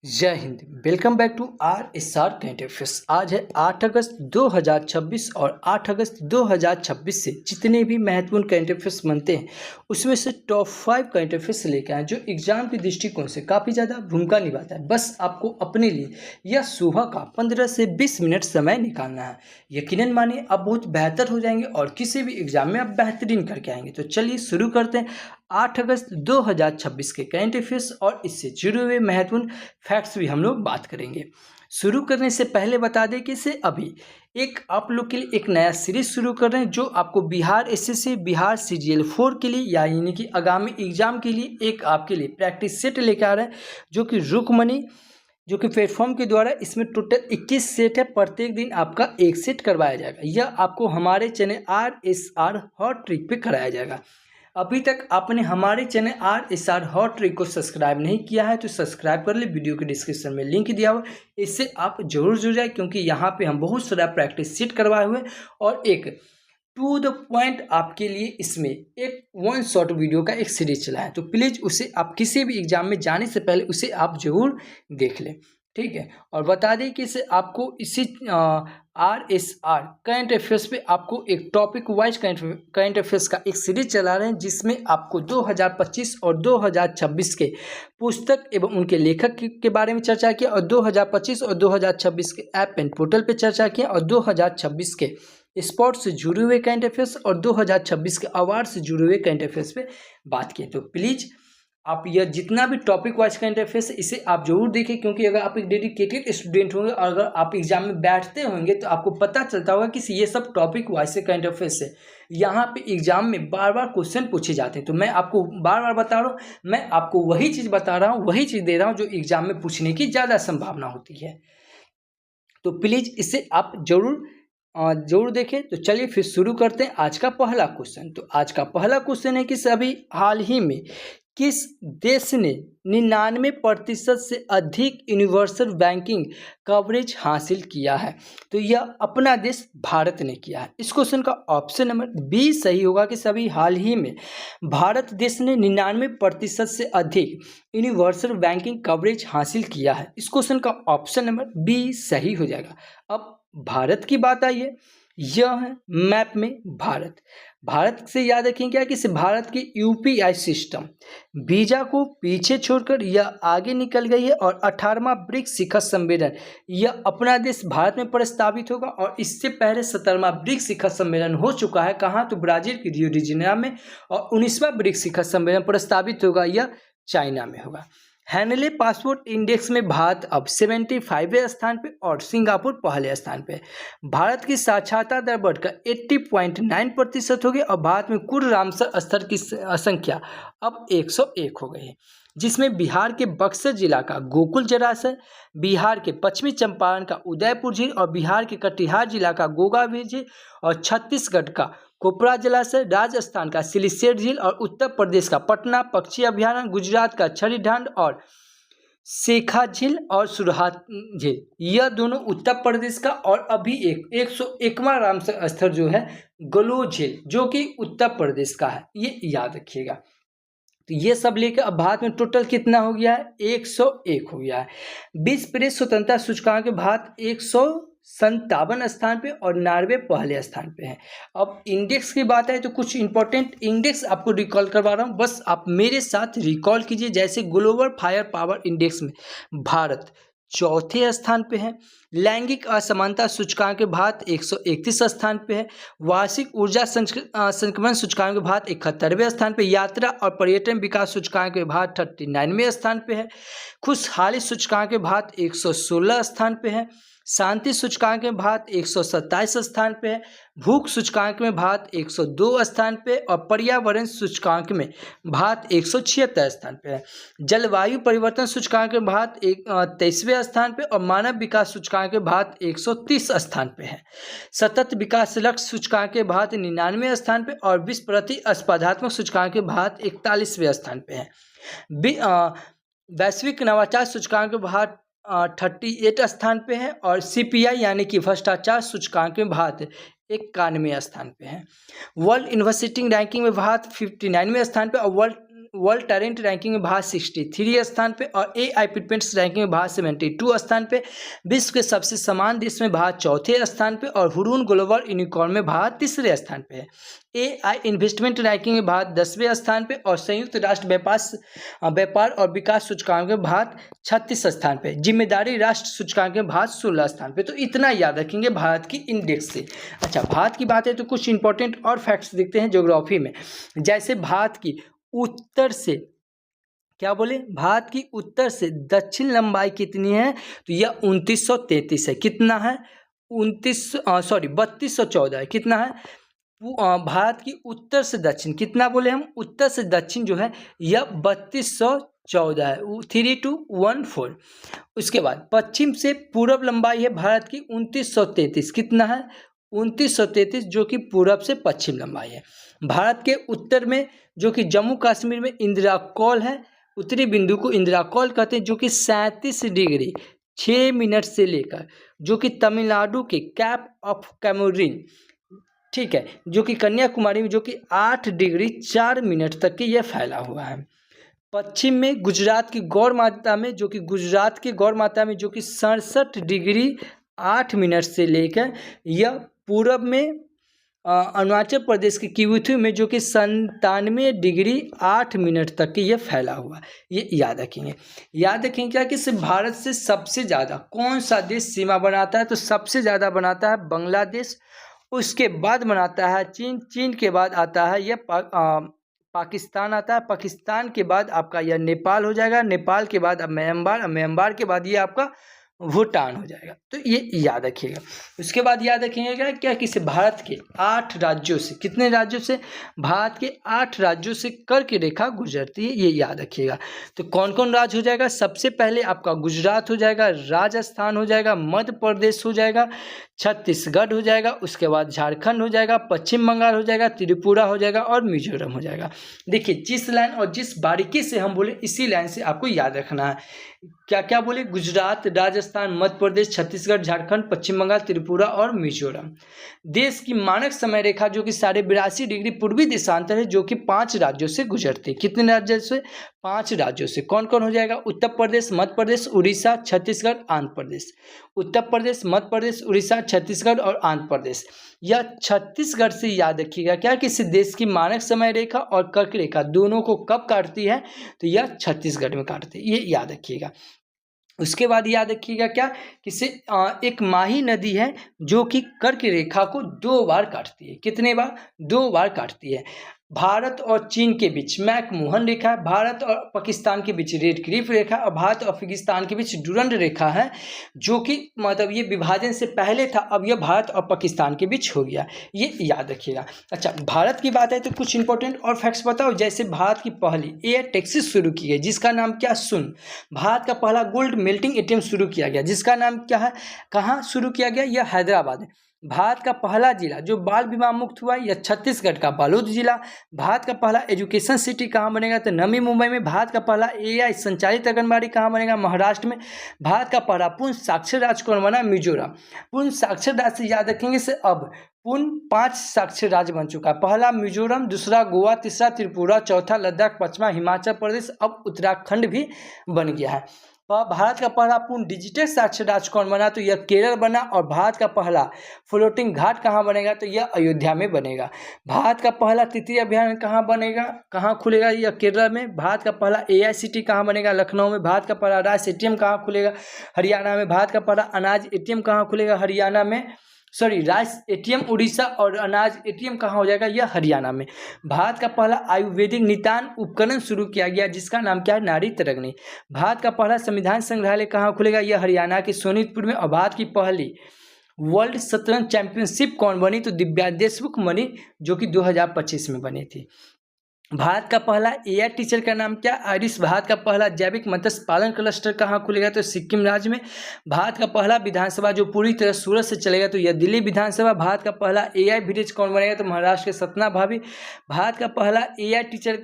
जय Hind. Welcome back to RSR current affairs. आज है 8 अगस्त 2026 और 8 अगस्त 2026 से जितने भी महत्वपूर्ण करंट अफेयर्स बनते हैं उसमें से टॉप 5 करंट अफेयर्स लेकर आए जो एग्जाम के दृष्टिकोण से काफ़ी ज़्यादा भूमिका निभाता है। बस आपको अपने लिए यह सुबह का 15 से 20 मिनट समय निकालना है। यकीनन मानिए आप बहुत बेहतर हो जाएंगे और किसी भी एग्जाम में आप बेहतरीन करके आएंगे। तो चलिए शुरू करते हैं 8 अगस्त 2026 के करंट अफेयर्स और इससे जुड़े हुए महत्वपूर्ण फैक्ट्स भी हम लोग बात करेंगे। शुरू करने से पहले बता दें कि इसे अभी आप लोग के लिए एक नया सीरीज शुरू कर रहे हैं जो आपको बिहार एसएससी, बिहार CGL 4 के लिए यानी कि आगामी एग्जाम के लिए एक आपके लिए प्रैक्टिस सेट लेकर आ रहे हैं जो कि रुकमनी जो कि प्लेटफॉर्म के द्वारा इसमें टोटल 21 सेट है। प्रत्येक दिन आपका एक सेट करवाया जाएगा। यह आपको हमारे चैनल RSR हॉट ट्रिक पे कराया जाएगा। अभी तक आपने हमारे चैनल RSR हॉट ट्रिक को सब्सक्राइब नहीं किया है तो सब्सक्राइब कर ले। वीडियो के डिस्क्रिप्शन में लिंक दिया हुआ, इससे आप जरूर जुड़ जाए क्योंकि यहाँ पे हम बहुत सारा प्रैक्टिस सीट करवाए हुए और एक टू द पॉइंट आपके लिए इसमें एक वन शॉट वीडियो का एक सीरीज चला है। तो प्लीज़ उसे आप किसी भी एग्जाम में जाने से पहले उसे आप जरूर देख लें, ठीक है। और बता दें कि इसे आपको इसी RSR करंट अफेयर्स पे आपको एक टॉपिक वाइज करंट अफेयर्स का एक सीरीज चला रहे हैं जिसमें आपको 2025 और 2026 के पुस्तक एवं उनके लेखक के बारे में चर्चा किया और 2025 और 2026 के ऐप एंड पोर्टल पे चर्चा किया और 2026 के स्पोर्ट्स से जुड़े हुए करंट अफेयर्स और 2026 के अवार्ड से जुड़े हुए करंट अफेयर्स पे बात की। तो प्लीज़ आप यह जितना भी टॉपिक वाइज करंट अफेयर्स इसे आप जरूर देखें क्योंकि अगर आप एक डेडिकेटेड स्टूडेंट होंगे और अगर आप एग्जाम में बैठते होंगे तो आपको पता चलता होगा कि ये सब टॉपिक वाइज से करंट अफेयर्स है। यहाँ पे एग्जाम में बार बार क्वेश्चन पूछे जाते हैं तो मैं आपको बार बार बता रहा हूँ, मैं आपको वही चीज़ बता रहा हूँ, वही चीज़ दे रहा हूँ जो एग्जाम में पूछने की ज़्यादा संभावना होती है। तो प्लीज़ इसे आप जरूर देखें। तो चलिए फिर शुरू करते हैं आज का पहला क्वेश्चन। तो आज का पहला क्वेश्चन है कि सभी हाल ही में किस देश ने 99% से अधिक यूनिवर्सल बैंकिंग कवरेज हासिल किया है? तो यह अपना देश भारत ने किया है। इस क्वेश्चन का ऑप्शन नंबर बी सही होगा कि सभी हाल ही में भारत देश ने 99% से अधिक यूनिवर्सल बैंकिंग कवरेज हासिल किया है। इस क्वेश्चन का ऑप्शन नंबर बी सही हो जाएगा। अब भारत की बात आई है, यह है मैप में भारत। भारत से याद रखें क्या कि भारत की UPI सिस्टम वीजा को पीछे छोड़कर यह आगे निकल गई है और 18वां ब्रिक्स शिखर सम्मेलन यह अपना देश भारत में प्रस्तावित होगा और इससे पहले 17वां ब्रिक्स शिखर सम्मेलन हो चुका है। कहाँ? तो ब्राजील की रियो डी जेनेरो में। और 19वां ब्रिक्स शिखर सम्मेलन प्रस्तावित होगा, यह चाइना में होगा। हैनले पासपोर्ट इंडेक्स में भारत अब 75वें स्थान पे और सिंगापुर पहले स्थान पे। भारत की साक्षरता दर बढ़कर 80.9% हो गई और भारत में कुल रामसर स्तर की संख्या अब 101 हो गई है, जिसमें बिहार के बक्सर जिला का गोकुल जलाशय, बिहार के पश्चिमी चंपारण का उदयपुर झील और बिहार के कटिहार जिला का गोगावीर झील और छत्तीसगढ़ का कोपरा जलाशय, राजस्थान का सिलिसेट झील और उत्तर प्रदेश का पटना पक्षी अभयारण्य, गुजरात का छड़ीढांड और शेखा झील और सुरहाट झील, यह दोनों उत्तर प्रदेश का। और अभी 101वां रामसर स्थल जो है गलो झील जो कि उत्तर प्रदेश का है, ये याद रखिएगा। तो ये सब लेकर अब भारत में टोटल कितना हो गया है? 101 हो गया है। विश्व प्रेस स्वतंत्रता सूचकांक में भारत 157 स्थान पे और नॉर्वे पहले स्थान पे है। अब इंडेक्स की बात है तो कुछ इंपॉर्टेंट इंडेक्स आपको रिकॉल करवा रहा हूँ, बस आप मेरे साथ रिकॉल कीजिए। जैसे ग्लोबल फायर पावर इंडेक्स में भारत चौथे स्थान पे है। लैंगिक असमानता सूचकांक में भारत 131 स्थान पे है। वार्षिक ऊर्जा संक्रमण सूचकांक में भारत 71वें स्थान पे। यात्रा और पर्यटन विकास सूचकांक में भारत 39वें स्थान पे है। खुशहाली सूचकांक में भारत 116 स्थान पे है। शांति सूचकांक में भारत 127 स्थान पे है। भूख सूचकांक में भारत 102 स्थान पे और पर्यावरण सूचकांक में भारत 176 स्थान पे है। जलवायु परिवर्तन सूचकांक में भारत 23वें स्थान पे और मानव विकास सूचकांक में भारत 130 स्थान पे है। सतत विकास लक्ष्य सूचकांक में भारत 99वें स्थान पे और विश्व प्रतिस्पर्धात्मक सूचकांक में भारत 41वें स्थान पे है। वैश्विक नवाचार सूचकांक में भारत 38 स्थान पे है और CPI यानी कि भ्रष्टाचार सूचकांक में भारत 91वें स्थान पे है। वर्ल्ड इन्वेस्टिंग रैंकिंग में भारत 59वें स्थान पे और वर्ल्ड वर्ल्ड टैलेंट रैंकिंग में भारत 63 स्थान पे और AI फिटनेस रैंकिंग में भारत 72 स्थान पे। विश्व के सबसे समान देश में भारत चौथे स्थान पे और हुरून ग्लोबल यूनिकॉर्न में भारत तीसरे स्थान पे है। AI इन्वेस्टमेंट रैंकिंग में भारत 10वें स्थान पे और संयुक्त राष्ट्र व्यापार और विकास सूचकांक में भारत 36 स्थान पे। जिम्मेदारी राष्ट्र सूचकांक में भारत 16 स्थान पे। तो इतना याद रखेंगे भारत की इंडेक्स से। अच्छा, भारत की बात है तो कुछ इंपॉर्टेंट और फैक्ट्स दिखते हैं ज्योग्राफी में। जैसे भारत की उत्तर से, क्या बोले, भारत की उत्तर से दक्षिण लंबाई कितनी है, तो यह 2933 है। कितना है, 3214 है। कितना है, भारत की उत्तर से दक्षिण, कितना बोले हम, उत्तर से दक्षिण जो है यह 3214 है, 3214। उसके बाद पश्चिम से पूर्व लंबाई है भारत की 2933। कितना है, 2933, जो कि पूरब से पश्चिम लंबाई है। भारत के उत्तर में जो कि जम्मू कश्मीर में इंदिरा कौल है, उत्तरी बिंदु को इंदिरा कौल कहते हैं, जो कि 37 डिग्री 6 मिनट से लेकर, जो कि तमिलनाडु के कैप ऑफ कैमोरिन, ठीक है, जो कि कन्याकुमारी में जो कि 8 डिग्री 4 मिनट तक के यह फैला हुआ है। पश्चिम में गुजरात की गौर माता में, जो कि गुजरात के गौर माता में जो कि 67 डिग्री 8 मिनट से लेकर यह पूरब में अरुणाचल प्रदेश के किवुथु में जो कि 97 डिग्री 8 मिनट तक के यह फैला हुआ। ये याद रखेंगे। याद रखेंगे क्या कि सिर्फ भारत से सबसे ज़्यादा कौन सा देश सीमा बनाता है, तो सबसे ज़्यादा बनाता है बांग्लादेश, उसके बाद बनाता है चीन, चीन के बाद आता है यह पाकिस्तान आता है, पाकिस्तान के बाद आपका यह नेपाल हो जाएगा, नेपाल के बाद अब म्यांमार, म्यांमार के बाद ये आपका भूटान हो जाएगा। तो ये याद रखिएगा। उसके बाद याद रखिएगा क्या कि भारत के 8 राज्यों से, कितने राज्यों से, भारत के 8 राज्यों से कर्क रेखा गुजरती है, ये याद रखिएगा। तो कौन कौन राज्य हो जाएगा, सबसे पहले आपका गुजरात हो जाएगा, राजस्थान हो जाएगा, मध्य प्रदेश हो जाएगा, छत्तीसगढ़ हो जाएगा, उसके बाद झारखंड हो जाएगा, पश्चिम बंगाल हो जाएगा, त्रिपुरा हो जाएगा और मिजोरम हो जाएगा। देखिए जिस लाइन और जिस बारीकी से हम बोले इसी लाइन से आपको याद रखना है। क्या क्या बोले, गुजरात, राजस्थान, मध्य प्रदेश, छत्तीसगढ़, झारखंड, पश्चिम बंगाल, त्रिपुरा और मिजोरम। देश की मानक समय रेखा जो कि 82.5 डिग्री पूर्वी देशांतर है, जो कि 5 राज्यों से गुजरती है। कितने राज्यों से, 5 राज्यों से। कौन कौन हो जाएगा, उत्तर प्रदेश, मध्य प्रदेश, उड़ीसा, छत्तीसगढ़, आंध्र प्रदेश। उत्तर प्रदेश, मध्य प्रदेश, उड़ीसा, छत्तीसगढ़ और आंध्र प्रदेश। यह छत्तीसगढ़ से याद रखिएगा क्या कि इस देश की मानक समय रेखा और कर्क रेखा दोनों को कब काटती है, तो यह छत्तीसगढ़ में काटती है, ये याद रखिएगा। उसके बाद याद रखिएगा क्या कि एक माही नदी है जो कि कर्क रेखा को 2 बार काटती है। कितने बार, 2 बार काटती है। भारत और चीन के बीच मैकमोहन रेखा है, भारत और पाकिस्तान के बीच रेड क्लिफ रेखा और भारत और अफगानिस्तान के बीच डुरंड रेखा है, जो कि मतलब ये विभाजन से पहले था, अब यह भारत और पाकिस्तान के बीच हो गया, ये याद रखिएगा। अच्छा, भारत की बात है तो कुछ इंपॉर्टेंट और फैक्ट्स बताओ। जैसे भारत की पहली एयर टैक्सी शुरू की गई जिसका नाम क्या, सुन। भारत का पहला गोल्ड मेल्टिंग एटीएम शुरू किया गया जिसका नाम क्या है, कहाँ शुरू किया गया, यह हैदराबाद है। भारत का पहला जिला जो बाल विवाह मुक्त हुआ यह छत्तीसगढ़ का बालोद जिला। भारत का पहला एजुकेशन सिटी कहाँ बनेगा, तो नवी मुंबई में। भारत का पहला AI संचालित आंगनबाड़ी कहाँ बनेगा, महाराष्ट्र में। भारत का पहला पूर्ण साक्षर राज्य कौन बना, मिजोरम। पूर्ण साक्षर राज्य से याद रखेंगे से अब पूर्ण 5 साक्षर राज्य बन चुका है। पहला मिजोरम, दूसरा गोवा, तीसरा त्रिपुरा, चौथा लद्दाख, पांचवा हिमाचल प्रदेश, अब उत्तराखंड भी बन गया है। भारत का पहला पूर्ण डिजिटल साक्षर राज्य कौन बना, तो यह केरल बना। और भारत का पहला फ्लोटिंग घाट कहाँ बनेगा, तो यह अयोध्या में बनेगा। भारत का पहला तृतीय अभियान कहाँ बनेगा, कहाँ खुलेगा, यह केरल में। भारत का पहला AI सिटी कहाँ बनेगा, लखनऊ में। भारत का पहला राइस ATM कहाँ खुलेगा, हरियाणा में। भारत का पहला अनाज ATM कहाँ खुलेगा, हरियाणा में। राइस ATM उड़ीसा और अनाज ATM कहाँ हो जाएगा, यह हरियाणा में। भारत का पहला आयुर्वेदिक निदान उपकरण शुरू किया गया जिसका नाम क्या है, नारी तरंगिणी। भारत का पहला संविधान संग्रहालय कहाँ खुलेगा, यह हरियाणा के सोनीतपुर में। और भारत की पहली वर्ल्ड शतरंज चैंपियनशिप कौन बनी, तो दिव्या देशमुख बनी, जो कि 2025 में बनी थी। भारत का पहला AI टीचर का नाम क्या, आइरिस। भारत का पहला जैविक मत्स्य पालन क्लस्टर कहाँ खुलेगा, तो सिक्किम राज्य में। भारत का पहला विधानसभा जो पूरी तरह सूरत से चलेगा, तो यह दिल्ली विधानसभा। भारत का पहला AI विलेज कौन बनेगा, तो महाराष्ट्र के सतना भाभी। भारत का पहला AI टीचर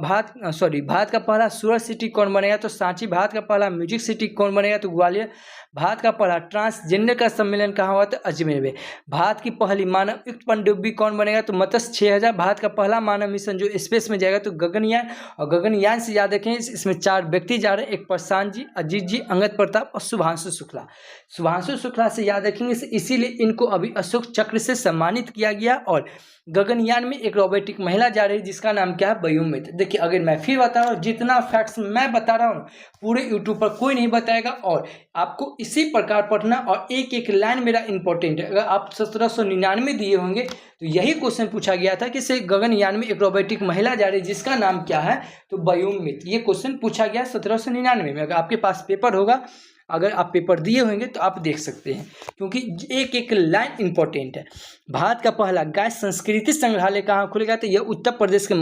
भारत का पहला सूरत सिटी कौन बनेगा, तो सांची। भारत का पहला म्यूजिक सिटी कौन बनेगा, तो ग्वालियर। भारत का पहला ट्रांसजेंडर का सम्मेलन कहाँ हुआ, तो अजमेर में। भारत की पहली मानव युक्त पनडुब्बी कौन बनेगा, तो मत्स्य 6000। भारत का पहला मानव मिशन जो स्पेस इसमें जाएगा तो गगनयान, और गगनयान से याद रखें इसमें 4 व्यक्ति जा रहे हैं, एक प्रशांत जी, अजीत जी, अंगद प्रताप और शुभांशु शुक्ला। शुभांशु शुक्ला से याद रखेंगे इसीलिए इनको अभी अशोक चक्र से सम्मानित किया गया। और गगनयान में एक रोबोटिक महिला जा रही है जिसका नाम क्या है, बयूमित। देखिए अगर मैं फिर बता रहा हूँ, जितना फैक्ट्स मैं बता रहा हूँ पूरे यूट्यूब पर कोई नहीं बताएगा, और आपको इसी प्रकार पढ़ना, और एक एक लाइन मेरा इंपॉर्टेंट है। अगर आप 1799 दिए होंगे तो यही क्वेश्चन पूछा गया था कि से गगनयान में एक रोबोटिक महिला जा रही है जिसका नाम क्या है, तो बयूमित। ये क्वेश्चन पूछा गया 1799 में। अगर आपके पास पेपर होगा, अगर आप पेपर दिए होंगे तो आप देख सकते हैं, क्योंकि एक एक लाइन इंपॉर्टेंट है। भारत का पहला गाय संस्कृति संग्रहालय कहाँ खुलेगा, तो यह उत्तर प्रदेश के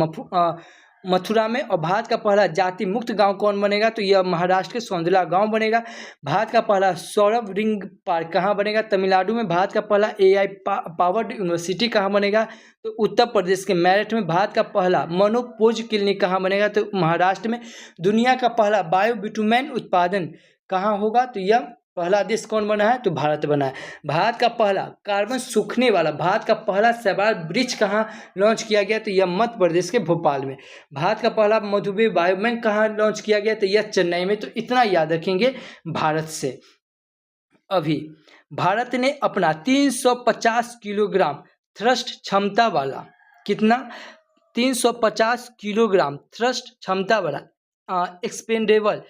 मथुरा में। और भारत का पहला जाति मुक्त गांव कौन बनेगा, तो यह महाराष्ट्र के सौंदला गांव बनेगा। भारत का पहला सौरभ रिंग पार्क कहाँ बनेगा, तमिलनाडु में। भारत का पहला AI पावर्ड यूनिवर्सिटी कहाँ बनेगा, तो उत्तर प्रदेश के मेरठ में। भारत का पहला मोनोपोज क्लिनिक कहाँ बनेगा, तो महाराष्ट्र में। दुनिया का पहला बायो बिटुमेन उत्पादन कहाँ होगा, तो यह पहला देश कौन बना है, तो भारत बना है। भारत का पहला कार्बन सूखने वाला, भारत का पहला शैवाल वृक्ष कहाँ लॉन्च किया गया, तो यह मध्य प्रदेश के भोपाल में। भारत का पहला मधुमेह बायोबैंक कहाँ लॉन्च किया गया, तो यह चेन्नई में। तो इतना याद रखेंगे भारत से। अभी भारत ने अपना 350 किलोग्राम थ्रस्ट क्षमता वाला, कितना, 350 किलोग्राम थ्रस्ट क्षमता वाला एक्सपेंडेबल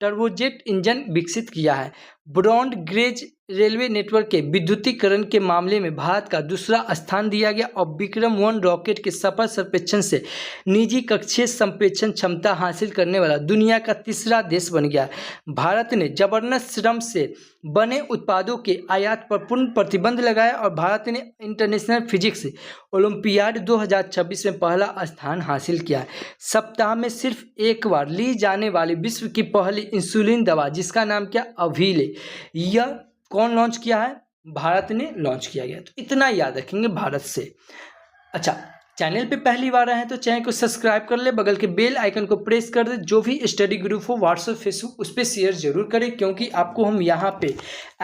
टर्बोजेट इंजन विकसित किया है। ब्रॉड गेज रेलवे नेटवर्क के विद्युतीकरण के मामले में भारत का दूसरा स्थान दिया गया, और विक्रम-1 रॉकेट के सफल संप्रेषण से निजी कक्षीय संप्रेषण क्षमता हासिल करने वाला दुनिया का तीसरा देश बन गया। भारत ने जबरदस्त श्रम से बने उत्पादों के आयात पर पूर्ण प्रतिबंध लगाया, और भारत ने इंटरनेशनल फिजिक्स ओलंपियाड 2026 में पहला स्थान हासिल किया। सप्ताह में सिर्फ एक बार ली जाने वाली विश्व की पहली इंसुलिन दवा जिसका नाम क्या, अवीले, यह कौन लॉन्च किया है, भारत ने लॉन्च किया गया। तो इतना याद रखेंगे भारत से। अच्छा, चैनल पे पहली बार आए हैं तो चैनल को सब्सक्राइब कर ले, बगल के बेल आइकन को प्रेस कर दे। जो भी स्टडी ग्रुप हो व्हाट्सएप फेसबुक उस पर शेयर जरूर करें, क्योंकि आपको हम यहाँ पे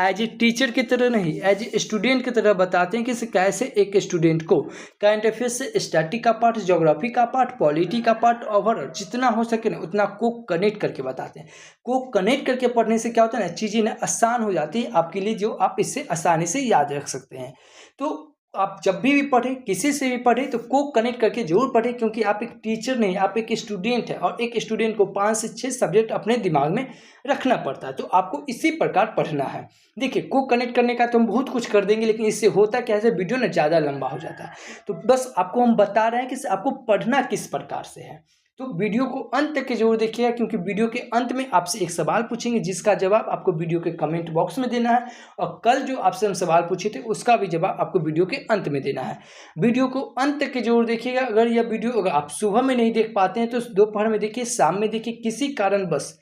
एज ए टीचर की तरह नहीं, एज ए स्टूडेंट की तरह बताते हैं कि कैसे एक स्टूडेंट को करंट अफेयर्स से स्टैटिक का पार्ट, ज्योग्राफी का पार्ट, पॉलिटी का पार्ट, ओवरऑल जितना हो सके ना उतना को कनेक्ट करके बताते हैं। को कनेक्ट करके पढ़ने से क्या होता है ना, चीज़ें ना आसान हो जाती है आपके लिए, जो आप इससे आसानी से याद रख सकते हैं। तो आप जब भी पढ़ें, किसी से भी पढ़ें, तो को कनेक्ट करके जरूर पढ़ें, क्योंकि आप एक टीचर नहीं, आप एक स्टूडेंट हैं, और एक स्टूडेंट को 5 से 6 सब्जेक्ट अपने दिमाग में रखना पड़ता है। तो आपको इसी प्रकार पढ़ना है। देखिए, को कनेक्ट करने का तो हम बहुत कुछ कर देंगे, लेकिन इससे होता क्या है, वीडियो ना ज़्यादा लंबा हो जाता है। तो बस आपको हम बता रहे हैं कि आपको पढ़ना किस प्रकार से है। तो वीडियो को अंत तक जरूर देखिएगा, क्योंकि वीडियो के अंत में आपसे एक सवाल पूछेंगे जिसका जवाब आपको वीडियो के कमेंट बॉक्स में देना है, और कल जो आपसे हम सवाल पूछे थे उसका भी जवाब आपको वीडियो के अंत में देना है। वीडियो को अंत तक जरूर देखिएगा। अगर यह वीडियो अगर आप सुबह में नहीं देख पाते हैं तो दोपहर में देखिए, शाम में देखिए, किसी कारणवश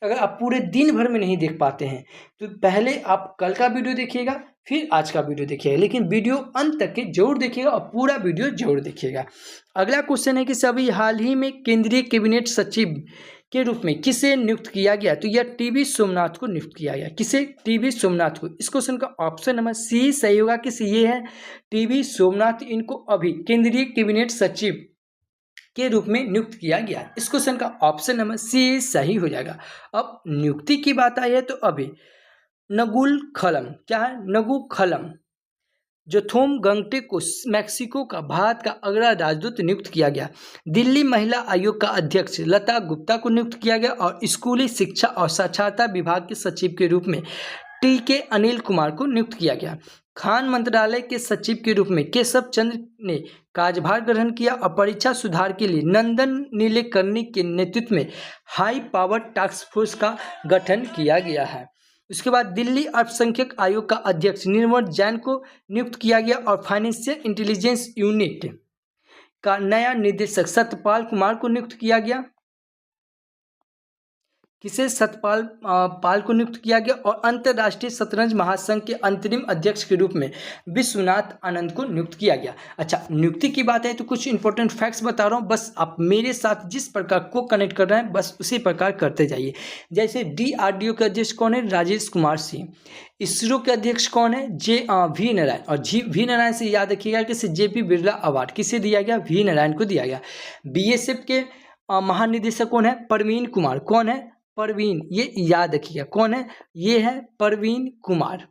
अगर आप पूरे दिन भर में नहीं देख पाते हैं तो पहले आप कल का वीडियो देखिएगा, फिर आज का वीडियो देखिएगा, लेकिन वीडियो अंत तक के जरूर देखिएगा और पूरा वीडियो जरूर देखिएगा। अगला क्वेश्चन है कि सभी हाल ही में केंद्रीय कैबिनेट सचिव के रूप में किसे नियुक्त किया गया, तो यह टीवी सोमनाथ को नियुक्त किया गया। किसे, टीवी सोमनाथ को। इस क्वेश्चन का ऑप्शन नंबर सी सही होगा। किस, ये है टीवी सोमनाथ, इनको अभी केंद्रीय कैबिनेट सचिव के रूप में नियुक्त किया गया। इस क्वेश्चन का ऑप्शन नंबर सी सही हो जाएगा। अब नियुक्ति की बात आई है तो अभी नगुल खलम, क्या है, नगु खलम जोथोम गंगटे को मैक्सिको का भारत का अगला राजदूत नियुक्त किया गया। दिल्ली महिला आयोग का अध्यक्ष लता गुप्ता को नियुक्त किया गया, और स्कूली शिक्षा और साक्षरता विभाग के सचिव के रूप में TK अनिल कुमार को नियुक्त किया गया। खान मंत्रालय के सचिव के रूप में केशव चंद्र ने कार्यभार ग्रहण किया, और परीक्षा सुधार के लिए नंदन नीलेकर्णी के नेतृत्व में हाई पावर टास्क फोर्स का गठन किया गया है। उसके बाद दिल्ली अल्पसंख्यक आयोग का अध्यक्ष निर्मल जैन को नियुक्त किया गया, और फाइनेंशियल इंटेलिजेंस यूनिट का नया निदेशक सत्यपाल कुमार को नियुक्त किया गया। किसे सतपाल पाल को नियुक्त किया गया और अंतर्राष्ट्रीय शतरंज महासंघ के अंतरिम अध्यक्ष के रूप में विश्वनाथ आनंद को नियुक्त किया गया। अच्छा, नियुक्ति की बात है तो कुछ इंपॉर्टेंट फैक्ट्स बता रहा हूँ, बस आप मेरे साथ जिस प्रकार को कनेक्ट कर रहे हैं बस उसी प्रकार करते जाइए। जैसे DRDO के अध्यक्ष कौन है? राजेश कुमार सिंह। इसरो के अध्यक्ष कौन है? वी नारायण। और वी नारायण से याद रखिएगा कि JP बिरला अवार्ड किसे दिया गया? वी नारायण को दिया गया। BSF के महानिदेशक कौन है? परवीन कुमार। कौन है? परवीन, ये याद रखिएगा। कौन है? ये है परवीन कुमार।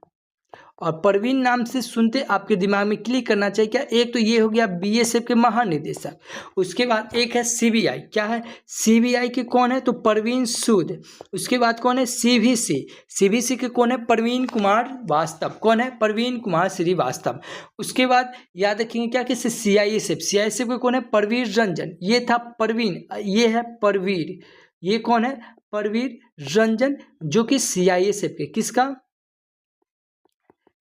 और परवीन नाम से सुनते आपके दिमाग में क्लिक करना चाहिए क्या? एक तो ये हो गया BSF के महानिदेशक, उसके बाद एक है CBI। क्या है? CBI के कौन है? तो परवीन सूद। उसके बाद कौन है? CVC के कौन है? परवीन कुमार वास्तव। कौन है? परवीन कुमार श्रीवास्तव। उसके बाद याद रखेंगे क्या कि CISF के कौन है? परवीर रंजन। ये था परवीन, ये है परवीर। ये कौन है? परवीर रंजन, जो कि CISF के किसका?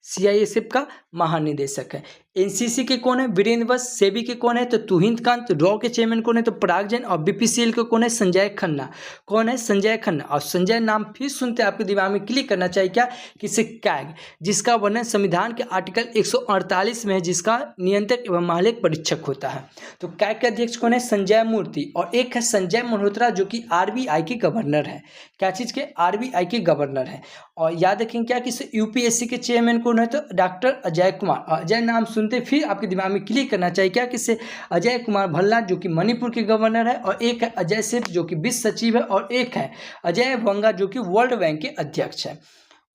CISF का महानिदेशक है। NCC के कौन है? वीरेंद्र वत्स। सेबी के कौन है? तो तुहिन कांत। रॉ के चेयरमैन कौन है? तो पराग जैन। और BPCL के कौन है? संजय खन्ना। कौन है? संजय खन्ना। और संजय नाम फिर सुनते आपके दिमाग में क्लिक करना चाहिए क्या? किसे? कैग, जिसका वर्णन संविधान के आर्टिकल 148 में है, जिसका नियंत्रक एवं महालेख परीक्षक होता है। तो कैग के अध्यक्ष कौन है? संजय मूर्ति। और एक है संजय मल्होत्रा, जो कि RBI के गवर्नर है। क्या चीज के? RBI के गवर्नर है। और याद रखेंगे क्या कि UPSC के चेयरमैन कौन है? तो डॉक्टर अजय कुमार। अजय नाम सुनते फिर आपके दिमाग में क्लिक करना चाहिए क्या? किससे? अजय कुमार भल्ला, जो कि मणिपुर के गवर्नर है। और एक है अजय सेठ, जो कि वित्त सचिव है। और एक है अजय वंगा, जो कि वर्ल्ड बैंक के अध्यक्ष है।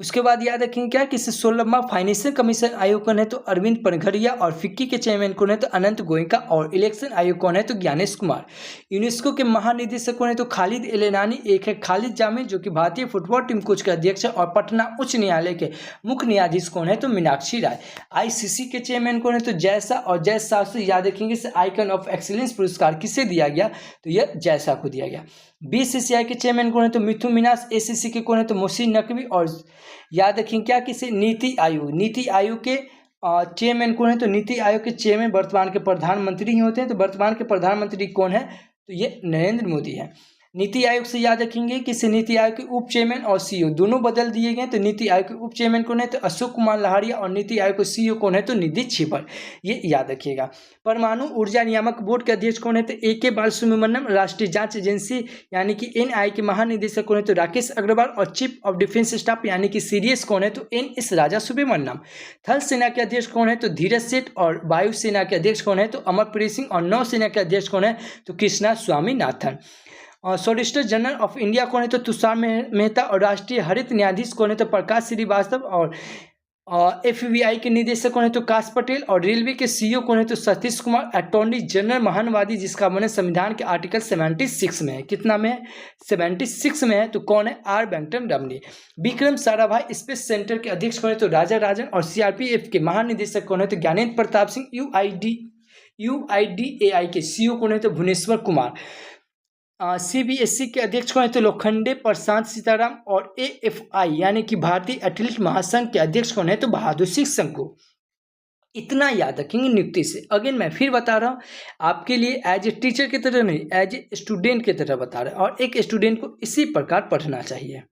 उसके बाद याद रखेंगे क्या कि 16वां फाइनेंशियल कमीशन आयोग कौन है? तो अरविंद पनघरिया। और फिक्की के चेयरमैन कौन है? तो अनंत गोयनका। और इलेक्शन आयोग कौन है? तो ज्ञानेश कुमार। यूनेस्को के महानिदेशक कौन है? तो खालिद एलेनानी। एक है खालिद जामी, जो कि भारतीय फुटबॉल टीम कोच के अध्यक्ष है। और पटना उच्च न्यायालय के मुख्य न्यायाधीश कौन है? तो मीनाक्षी राय। ICC के चेयरमैन कौन है? तो जैसा। और जैसा से याद रखेंगे से आइकन ऑफ एक्सीलेंस पुरस्कार किसे दिया गया? तो यह जैसा को दिया गया। BCCI के चेयरमैन कौन है? तो मिथुन मीनास। ACC के कौन है? तो मोहसिन नकवी। और याद रखेंगे क्या किसे? नीति आयोग के चेयरमैन कौन है? तो नीति आयोग के चेयरमैन वर्तमान के प्रधानमंत्री ही होते हैं। तो वर्तमान के प्रधानमंत्री कौन है? तो ये नरेंद्र मोदी है। नीति आयोग से याद रखेंगे कि नीति आयोग के उप चेयरमैन और CEO दोनों बदल दिए गए। तो नीति आयोग के उप चेयरमैन कौन है? तो अशोक कुमार लहारिया। और नीति आयोग के CEO कौन है? तो निधि छिबर। ये याद रखिएगा। परमाणु ऊर्जा नियामक बोर्ड के अध्यक्ष कौन है? तो AK बालसुब्रमण्यम। राष्ट्रीय जांच एजेंसी यानी कि NI के महानिदेशक कौन है? तो राकेश अग्रवाल। और चीफ ऑफ डिफेंस स्टाफ यानी कि CDS कौन है? तो NS राजा सुब्रमण्यम। थल सेना के अध्यक्ष कौन है? तो धीरज सेठ। और वायुसेना के अध्यक्ष कौन है? तो अमरप्रीत सिंह। और नौसेना के अध्यक्ष कौन है? तो कृष्णा स्वामीनाथन। और सॉलिसिटर जनरल ऑफ इंडिया कौन है? तो तुषार मेहता। और राष्ट्रीय हरित न्यायाधीश कौन है? तो प्रकाश श्रीवास्तव। और FBI के निदेशक कौन है? तो काश पटेल। और रेलवे के CEO कौन है? तो सतीश कुमार। अटॉर्नी जनरल महानवादी, जिसका वर्णन संविधान के आर्टिकल 76 में है। कितना में है? 76 में है। तो कौन है? R वेंकटम रमनी। विक्रम साराभाई स्पेस सेंटर के अध्यक्ष कौन है? तो राजा राजन। और CRPF के महानिदेशक कौन है? तो ज्ञानेंद्र प्रताप सिंह। UIDAI के CEO कौन है? तो भुवनेश्वर कुमार। CBSE के अध्यक्ष कौन है? तो लोखंडे प्रशांत सीताराम। और AFI यानी कि भारतीय एथलीट महासंघ के अध्यक्ष कौन है? तो बहादुर सिंह संकू। इतना याद रखेंगे नियुक्ति से। अगेन मैं फिर बता रहा हूँ आपके लिए, एज ए टीचर की तरह नहीं, एज ए स्टूडेंट की तरह बता रहे हैं। और एक स्टूडेंट को इसी प्रकार पढ़ना चाहिए।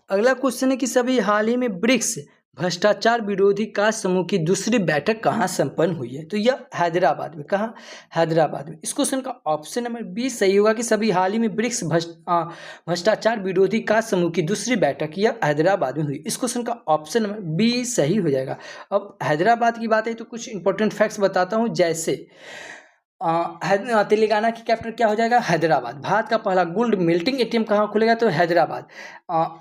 अगला क्वेश्चन है कि सभी हाल ही में ब्रिक्स भ्रष्टाचार विरोधी कार्य समूह की दूसरी बैठक कहाँ संपन्न हुई है? तो यह हैदराबाद में। कहाँ? हैदराबाद में। इस क्वेश्चन का ऑप्शन नंबर बी सही होगा कि सभी हाल ही में ब्रिक्स भ्रष्टाचार विरोधी कार्य समूह की दूसरी बैठक यह हैदराबाद में हुई। इस क्वेश्चन का ऑप्शन नंबर बी सही हो जाएगा। अब हैदराबाद की बात है तो कुछ इंपॉर्टेंट फैक्ट्स बताता हूँ। जैसे तेलंगाना की कैपिटल क्या हो जाएगा? हैदराबाद। भारत का पहला गोल्ड मेल्टिंग ATM कहाँ खुलेगा? तो हैदराबाद।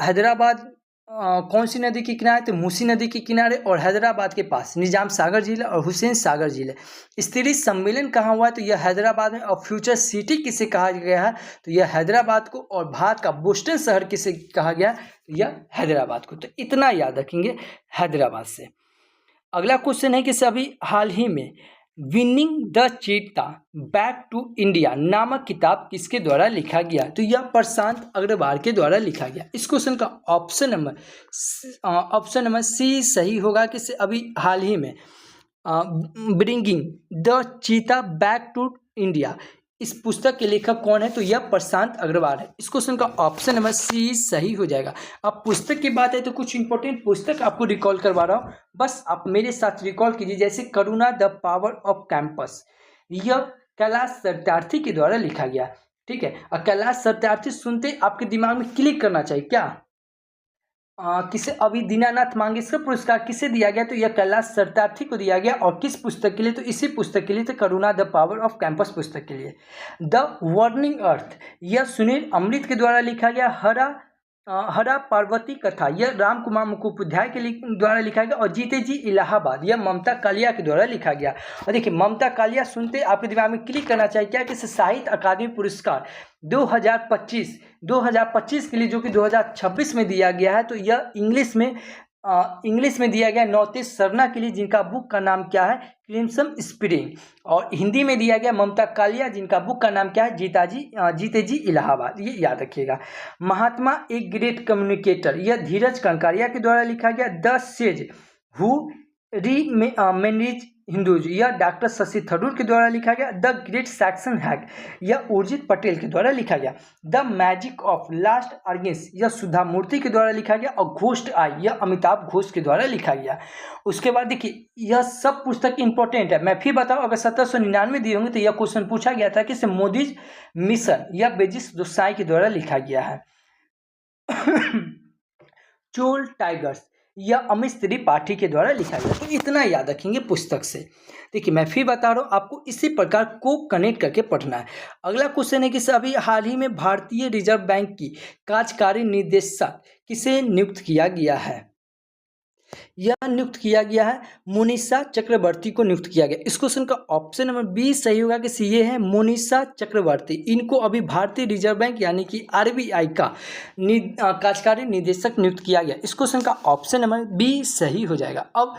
हैदराबाद कौन सी नदी के किनारे? तो मूसी नदी के किनारे। और हैदराबाद के पास निजाम सागर झील और हुसैन सागर झील है। स्तरीय सम्मेलन कहाँ हुआ है? तो यह हैदराबाद में। और फ्यूचर सिटी किसे कहा गया है? तो यह हैदराबाद को। और भारत का बोस्टन शहर किसे कहा गया? तो यह हैदराबाद को। तो इतना याद रखेंगे हैदराबाद से। अगला क्वेश्चन है कि सभी हाल ही में winning the cheetah back to India नामक किताब किसके द्वारा लिखा गया? तो यह प्रशांत अग्रवाल के द्वारा लिखा गया। इस क्वेश्चन का ऑप्शन नंबर सी सही होगा कि अभी हाल ही में bringing the cheetah back to India, इस पुस्तक के लेखक कौन है? तो यह प्रशांत अग्रवाल है। इस क्वेश्चन का ऑप्शन नंबर सी सही हो जाएगा। अब पुस्तक की बात है तो कुछ इंपॉर्टेंट पुस्तक आपको रिकॉल करवा रहा हूँ, बस आप मेरे साथ रिकॉल कीजिए। जैसे करुणा द पावर ऑफ कैंपस, यह कैलाश सत्यार्थी के द्वारा लिखा गया। ठीक है, और कैलाश सत्यार्थी सुनते आपके दिमाग में क्लिक करना चाहिए क्या? किसे अभी दीनानाथ मांगेशकर पुरस्कार किसे दिया गया? तो यह कैलाश सत्यार्थी को दिया गया। और किस पुस्तक के लिए? तो इसी पुस्तक के लिए, तो करुणा द पावर ऑफ कैंपस पुस्तक के लिए। द वर्निंग अर्थ, यह सुनील अमृत के द्वारा लिखा गया। हरा पार्वती कथा, यह राम कुमार मुखोपाध्याय के द्वारा लिखा गया। और जीते जी इलाहाबाद, यह ममता कालिया के द्वारा लिखा गया। और देखिए, ममता कालिया सुनते आपके दिमाग में क्लिक करना चाहिए क्या? कि साहित्य अकादमी पुरस्कार 2025 के लिए, जो कि 2026 में दिया गया है, तो यह इंग्लिश में दिया गया नवतेज सरना के लिए, जिनका बुक का नाम क्या है? Crimson spring. और हिंदी में दिया गया ममता कालिया, जिनका बुक का नाम क्या है? जीते जी इलाहाबाद। ये याद रखिएगा। महात्मा एक ग्रेट कम्युनिकेटर, यह धीरज कंकारिया के द्वारा लिखा गया। द सेज हु रीमेमरीज हिंदूज, यह डॉक्टर शशि थरूर के द्वारा लिखा गया। द ग्रेट सैक्सन हैक, यह उर्जित पटेल के द्वारा लिखा गया। द मैजिक ऑफ लास्ट आर्गेंस, यह सुधा मूर्ति के द्वारा लिखा गया। और घोस्ट आई, यह अमिताभ घोष के द्वारा लिखा गया। उसके बाद देखिए, यह सब पुस्तक इंपॉर्टेंट है। मैं फिर बताऊं, अगर 1799 दिए होंगे तो यह क्वेश्चन पूछा गया था कि मोदीज मिशन, यह बेजिस दोसाई के द्वारा लिखा गया है। चोल टाइगर्स, यह अमित त्रिपाठी के द्वारा लिखा गया। तो इतना याद रखेंगे पुस्तक से। देखिए, मैं फिर बता रहा हूँ आपको, इसी प्रकार को कनेक्ट करके पढ़ना है। अगला क्वेश्चन है कि अभी हाल ही में भारतीय रिजर्व बैंक की कार्यकारी निदेशक किसे नियुक्त किया गया है? यह नियुक्त किया गया है मोनिशा चक्रवर्ती को नियुक्त किया गया। इस क्वेश्चन का ऑप्शन नंबर बी सही होगा कि ये है मोनिशा चक्रवर्ती। इनको अभी भारतीय रिजर्व बैंक यानी कि आरबीआई का कार्यकारी निदेशक नियुक्त किया गया। इस क्वेश्चन का ऑप्शन नंबर बी सही हो जाएगा। अब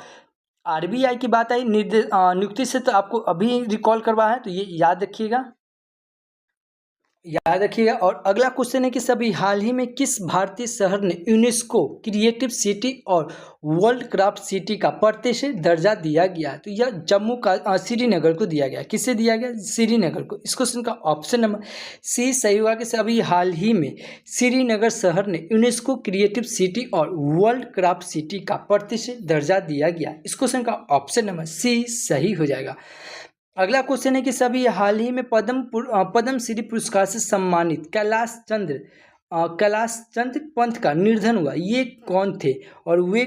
आरबीआई की बात आई नियुक्ति से, तो आपको अभी रिकॉल करवा है, तो ये याद रखिएगा। और अगला क्वेश्चन है कि सभी हाल ही में किस भारतीय शहर ने यूनेस्को क्रिएटिव सिटी और वर्ल्ड क्राफ्ट सिटी का प्रतिष्ठित दर्जा दिया गया? तो यह जम्मू का श्रीनगर को दिया गया। किसे दिया गया? श्रीनगर को। इस क्वेश्चन का ऑप्शन नंबर सी सही होगा कि सभी हाल ही में श्रीनगर शहर ने यूनेस्को क्रिएटिव सिटी और वर्ल्ड क्राफ्ट सिटी का प्रतिष्ठित दर्जा दिया गया। इस क्वेश्चन का ऑप्शन नंबर सी सही हो जाएगा। अगला क्वेश्चन है कि सभी हाल ही में पद्मश्री पुरस्कार से सम्मानित कैलाश चंद्र पंत का निधन हुआ। ये कौन थे? और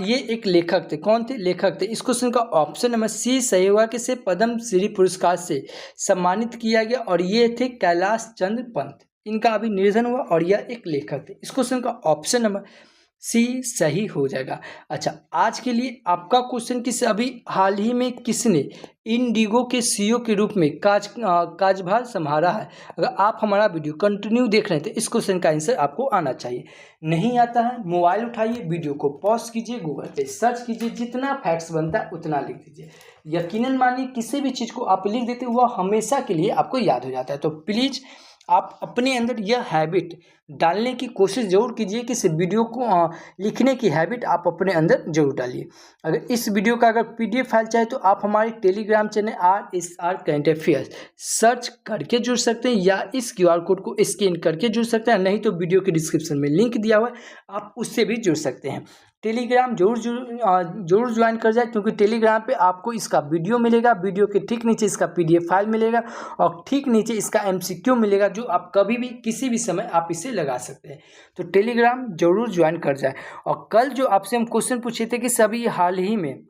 ये एक लेखक थे। कौन थे? लेखक थे। इस क्वेश्चन का ऑप्शन नंबर सी सही होगा कि से पद्मश्री पुरस्कार से सम्मानित किया गया। और ये थे कैलाश चंद्र पंत। इनका अभी निधन हुआ और यह एक लेखक थे। इस क्वेश्चन का ऑप्शन नंबर सी सही हो जाएगा। अच्छा, आज के लिए आपका क्वेश्चन कि अभी हाल ही में किसने इंडिगो के सीईओ के रूप में कार्यभार संभाला है? अगर आप हमारा वीडियो कंटिन्यू देख रहे हैं तो इस क्वेश्चन का आंसर आपको आना चाहिए। नहीं आता है, मोबाइल उठाइए, वीडियो को पॉज कीजिए, गूगल पे सर्च कीजिए, जितना फैक्ट्स बनता है उतना लिख दीजिए। यकीनन मानिए, किसी भी चीज़ को आप लिख देते हैं वह हमेशा के लिए आपको याद हो जाता है। तो प्लीज़ आप अपने अंदर यह हैबिट डालने की कोशिश जरूर कीजिए कि इस वीडियो को लिखने की हैबिट आप अपने अंदर जरूर डालिए। अगर इस वीडियो का अगर पीडीएफ फाइल चाहे तो आप हमारे Telegram channel RSR current affairs search करके जुड़ सकते हैं, या इस QR कोड को स्कैन करके जुड़ सकते हैं। नहीं तो वीडियो के डिस्क्रिप्शन में लिंक दिया हुआ है, आप उससे भी जुड़ सकते हैं। टेलीग्राम जरूर ज्वाइन कर जाए, क्योंकि टेलीग्राम पे आपको इसका वीडियो मिलेगा, वीडियो के ठीक नीचे इसका PDF फाइल मिलेगा और ठीक नीचे इसका MCQ मिलेगा, जो आप कभी भी किसी भी समय आप इसे लगा सकते हैं। तो टेलीग्राम जरूर ज्वाइन कर जाए। और कल जो आपसे हम क्वेश्चन पूछे थे कि सभी हाल ही में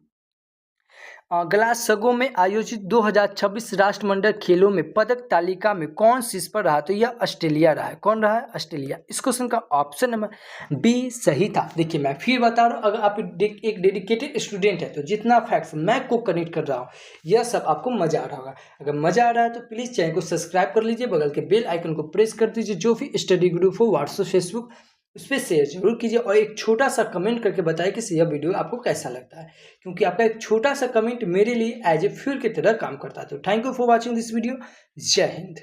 ग्लासगो में आयोजित 2026 राष्ट्रमंडल खेलों में पदक तालिका में कौन शीर्ष पर रहा? तो यह ऑस्ट्रेलिया रहा है। कौन रहा है? ऑस्ट्रेलिया। इस क्वेश्चन का ऑप्शन नंबर बी सही था। देखिए, मैं फिर बता रहा हूँ, अगर आप एक डेडिकेटेड स्टूडेंट है तो जितना फैक्ट्स मैं को कनेक्ट कर रहा हूँ यह सब आपको मजा आ रहा होगा। अगर मजा आ रहा है तो प्लीज़ चैनल को सब्सक्राइब कर लीजिए, बगल के बेल आइकन को प्रेस कर दीजिए। जो भी स्टडी ग्रुप हो व्हाट्सएप फेसबुक उस पर शेयर जरूर कीजिए, और एक छोटा सा कमेंट करके बताइए कि यह वीडियो आपको कैसा लगता है, क्योंकि आपका एक छोटा सा कमेंट मेरे लिए एज ए फ्यूल की तरह काम करता है। तो thank you for watching this video. जय हिंद।